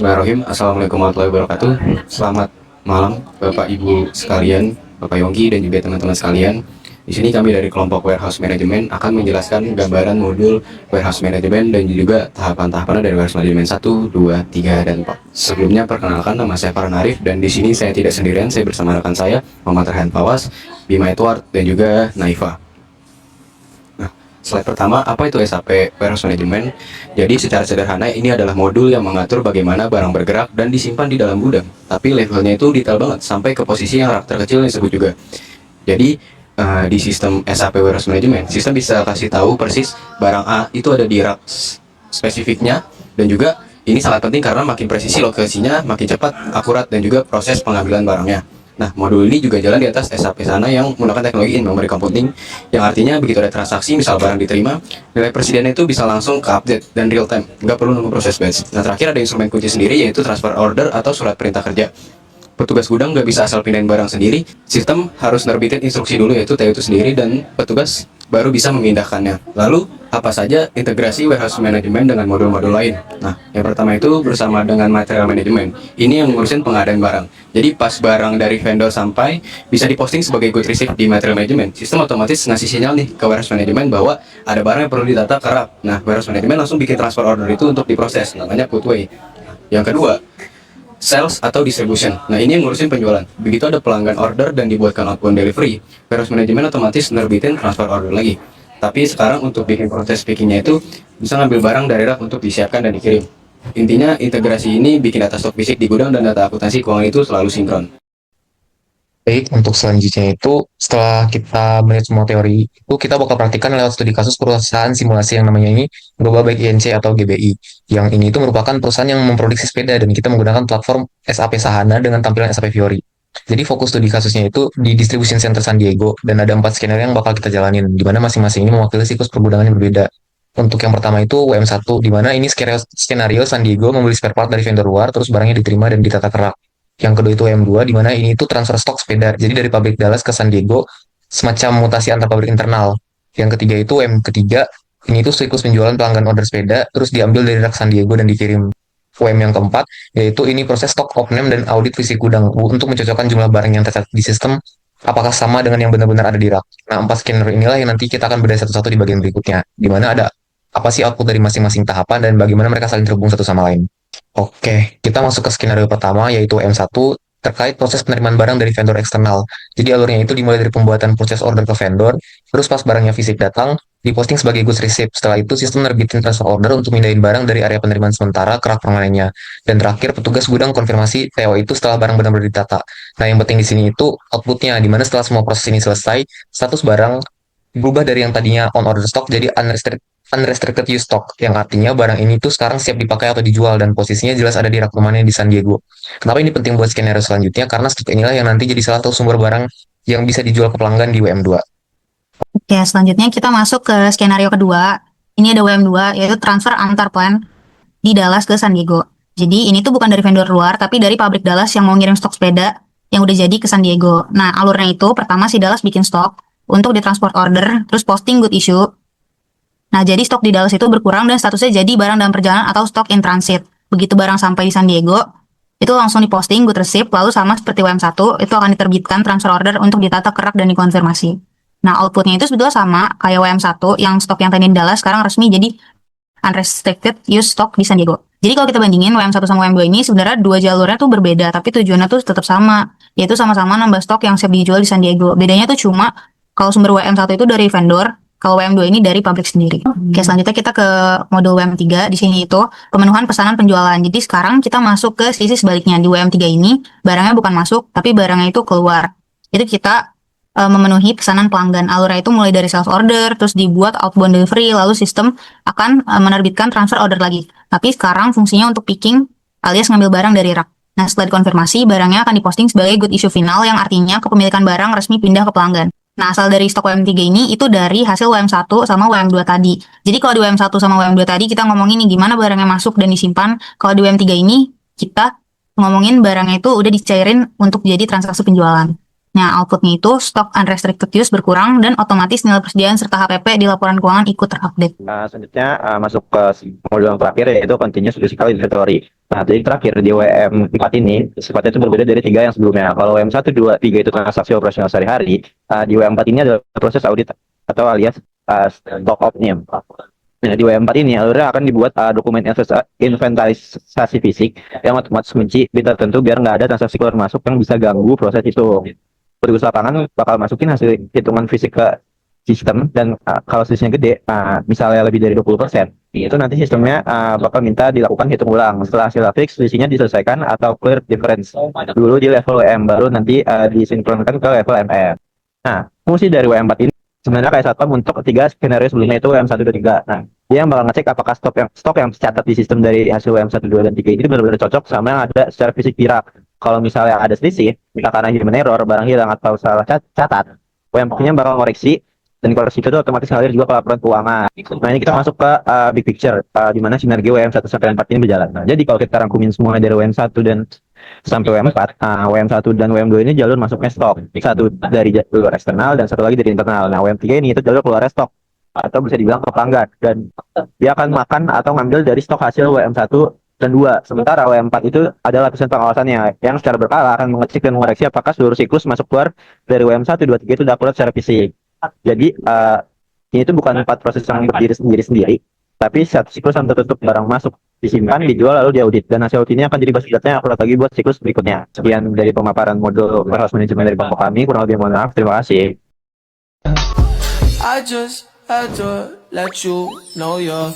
Bismillahirrahmanirrahim. Assalamualaikum warahmatullahi wabarakatuh. Selamat malam Bapak Ibu sekalian, Bapak Yongki dan juga teman-teman sekalian. Di sini kami dari kelompok Warehouse Management akan menjelaskan gambaran modul Warehouse Management dan juga tahapan-tahapan dari Warehouse Management 1, 2, 3, dan 4. Sebelumnya perkenalkan, nama saya Farhan Arif dan di sini saya tidak sendirian, saya bersama rekan saya Muhammad Rehan Fawas, Bima Edward dan juga Naifa. Slide pertama, apa itu SAP Warehouse Management? Jadi secara sederhana ini adalah modul yang mengatur bagaimana barang bergerak dan disimpan di dalam gudang. Tapi levelnya itu detail banget, sampai ke posisi yang rak terkecil disebut juga. Jadi di sistem SAP Warehouse Management, sistem bisa kasih tahu persis barang A itu ada di rak spesifiknya, dan juga ini sangat penting karena makin presisi lokasinya, makin cepat, akurat, dan juga proses pengambilan barangnya. Nah, modul ini juga jalan di atas SAP sana yang menggunakan teknologi in-memory computing, yang artinya begitu ada transaksi, misal barang diterima, nilai persidannya itu bisa langsung ke update dan real time, nggak perlu nunggu proses batch. Nah, terakhir ada instrumen kunci sendiri, yaitu transfer order atau surat perintah kerja. Petugas gudang nggak bisa asal pindahin barang sendiri, sistem harus nerbitin instruksi dulu, yaitu TU itu sendiri, dan petugas baru bisa memindahkannya. Lalu, apa saja integrasi warehouse management dengan modul-modul lain? Nah, yang pertama itu bersama dengan material management. Ini yang ngurusin pengadaan barang. Jadi pas barang dari vendor sampai, bisa diposting sebagai good receipt di material management. Sistem otomatis ngasih sinyal nih ke warehouse management bahwa ada barang yang perlu ditata ke rak. Nah, warehouse management langsung bikin transfer order itu untuk diproses, namanya putway. Yang kedua, sales atau distribution. Nah, ini yang ngurusin penjualan. Begitu ada pelanggan order dan dibuatkan outbound delivery, warehouse management otomatis nerbitin transfer order lagi. Tapi sekarang untuk bikin proses pickingnya itu bisa ngambil barang dari rak untuk disiapkan dan dikirim. Intinya integrasi ini bikin data stok fisik di gudang dan data akuntansi keuangan itu selalu sinkron. Baik, untuk selanjutnya itu setelah kita melihat semua teori itu kita bakal praktikkan lewat studi kasus perusahaan simulasi yang namanya ini Global Bike INC atau GBI. Yang ini itu merupakan perusahaan yang memproduksi sepeda dan kita menggunakan platform SAP Sahana dengan tampilan SAP Fiori. Jadi fokus studi kasusnya itu di Distribution Center San Diego dan ada 4 skenario yang bakal kita jalanin, di mana masing-masing ini mewakili siklus pergudangan yang berbeda. Untuk yang pertama itu WM1, di mana ini skenario San Diego membeli spare part dari vendor luar, terus barangnya diterima dan ditata kerak. Yang kedua itu M2, di mana ini itu transfer stok sepeda. Jadi dari pabrik Dallas ke San Diego, semacam mutasi antar pabrik internal. Yang ketiga itu M ketiga, ini itu siklus penjualan pelanggan order sepeda, terus diambil dari rak San Diego dan dikirim. UM yang keempat, yaitu ini proses stok opname dan audit fisik gudang untuk mencocokkan jumlah barang yang tercatat di sistem apakah sama dengan yang benar-benar ada di rak. Nah, 4 skenario inilah yang nanti kita akan bedah satu-satu di bagian berikutnya, di mana ada apa sih output dari masing-masing tahapan dan bagaimana mereka saling terhubung satu sama lain. Oke, kita masuk ke skenario pertama yaitu M1 terkait proses penerimaan barang dari vendor eksternal. Jadi alurnya itu dimulai dari pembuatan proses order ke vendor, terus pas barangnya fisik datang, diposting sebagai goods receipt. Setelah itu sistem nerbitin transfer order untuk mindahin barang dari area penerimaan sementara ke rak permanennya. Dan terakhir petugas gudang konfirmasi TO itu setelah barang benar-benar ditata. Nah, yang penting di sini itu outputnya, di mana setelah semua proses ini selesai, status barang berubah dari yang tadinya on order stock jadi unrestricted use stock, yang artinya barang ini tuh sekarang siap dipakai atau dijual dan posisinya jelas ada di rak rumahnya di San Diego. Kenapa ini penting buat skenario selanjutnya? Karena stok inilah yang nanti jadi salah satu sumber barang yang bisa dijual ke pelanggan di WM2. Oke, selanjutnya kita masuk ke skenario kedua. Ini ada WM2, yaitu transfer antar plant di Dallas ke San Diego. Jadi ini tuh bukan dari vendor luar, tapi dari pabrik Dallas yang mau ngirim stok sepeda yang udah jadi ke San Diego. Nah, alurnya itu pertama si Dallas bikin stok untuk ditransport order, terus posting good issue. Nah, jadi stok di Dallas itu berkurang dan statusnya jadi barang dalam perjalanan atau stok in transit. Begitu barang sampai di San Diego, itu langsung diposting good receipt, lalu sama seperti WM1, itu akan diterbitkan transfer order untuk ditata kerak dan dikonfirmasi. Nah, outputnya itu sebetulnya sama kayak WM1, yang stok yang tadi di Dallas sekarang resmi jadi unrestricted use stock di San Diego. Jadi kalau kita bandingin WM1 sama WM2 ini sebenarnya dua jalurnya tuh berbeda, tapi tujuannya tuh tetap sama, yaitu sama-sama nambah stok yang siap dijual di San Diego. Bedanya tuh cuma kalau sumber WM1 itu dari vendor, kalau WM2 ini dari pabrik sendiri. Oke, selanjutnya kita ke modul WM3. Di sini itu pemenuhan pesanan penjualan. Jadi sekarang kita masuk ke sisi sebaliknya. Di WM3 ini barangnya bukan masuk, tapi barangnya itu keluar. Itu kita memenuhi pesanan pelanggan. Alurnya itu mulai dari sales order, terus dibuat outbound delivery, lalu sistem akan menerbitkan transfer order lagi. Tapi sekarang fungsinya untuk picking alias ngambil barang dari rak. Nah, setelah dikonfirmasi, barangnya akan diposting sebagai good issue final yang artinya kepemilikan barang resmi pindah ke pelanggan. Nah, asal dari stok WM3 ini itu dari hasil WM1 sama WM2 tadi. Jadi kalau di WM1 sama WM2 tadi kita ngomongin nih gimana barangnya masuk dan disimpan. Kalau di WM3 ini kita ngomongin barangnya itu udah dicairin untuk jadi transaksi penjualan. Nah, outputnya itu stok unrestricted use berkurang dan otomatis nilai persediaan serta HPP di laporan keuangan ikut terupdate. Selanjutnya masuk ke modul yang terakhir yaitu continuous physical inventory. Nah, jadi terakhir di WM 4 ini sifatnya itu berbeda dari 3 yang sebelumnya. Kalau WM 1, 2, 3 itu transaksi operasional sehari-hari, di WM 4 ini adalah proses audit atau alias stock optim. Nah, di WM 4 ini alurnya akan dibuat dokumen inventarisasi fisik yang otomatis kunci bit tertentu biar nggak ada transaksi keluar masuk yang bisa ganggu proses itu. Petugas lapangan bakal masukin hasil hitungan fisik ke sistem dan kalau selisihnya gede, misalnya lebih dari 20%, itu nanti sistemnya bakal minta dilakukan hitung ulang. Setelah hasil fix, selisihnya diselesaikan atau clear difference dulu di level WM, baru nanti disinkronkan ke level MM. Nah, fungsi dari WM 4 ini sebenarnya kayak satpam untuk ketiga skenario sebelumnya itu WM 1, 2, 3. Nah, dia yang bakal ngecek apakah stok yang tercatat di sistem dari hasil WM 1, 2, dan 3 ini benar-benar cocok sama yang ada secara fisik di rak. Kalau misalnya ada selisih, jika karena human error, barang hilang atau salah catat, WM 4-nya bakal koreksi dan koreksi itu otomatis ngalir juga ke laporan keuangan. Nah, ini kita masuk ke big picture di mana sinergi WM 1 sampai 4 ini berjalan. Nah, jadi kalau kita rangkumin semuanya dari WM 1 dan sampai WM 4, WM 1 dan WM 2 ini jalur masuknya stok. Satu dari jalur eksternal dan satu lagi dari internal. Nah, WM 3 ini itu jalur keluar stok atau bisa dibilang ke pelanggan, dan dia akan makan atau ngambil dari stok hasil WM 1 dan 2. Sementara WM 4 itu adalah lapisan pengawasannya yang secara berkala akan mengecek dan mengoreksi apakah seluruh siklus masuk keluar dari WM 1, 2, 3 itu sudah akurat secara fisik. Jadi ini tuh bukan 4 proses yang berdiri sendiri, tapi satu siklus yang tertutup, barang masuk, disimpan, dijual, lalu diaudit, dan hasil audit ini akan jadi basis datanya akurat lagi buat siklus berikutnya. Sekian dari pemaparan modul warehouse management dari kelompok kami. Kurang lebih mohon maaf. Terima kasih. I just had to let you know you're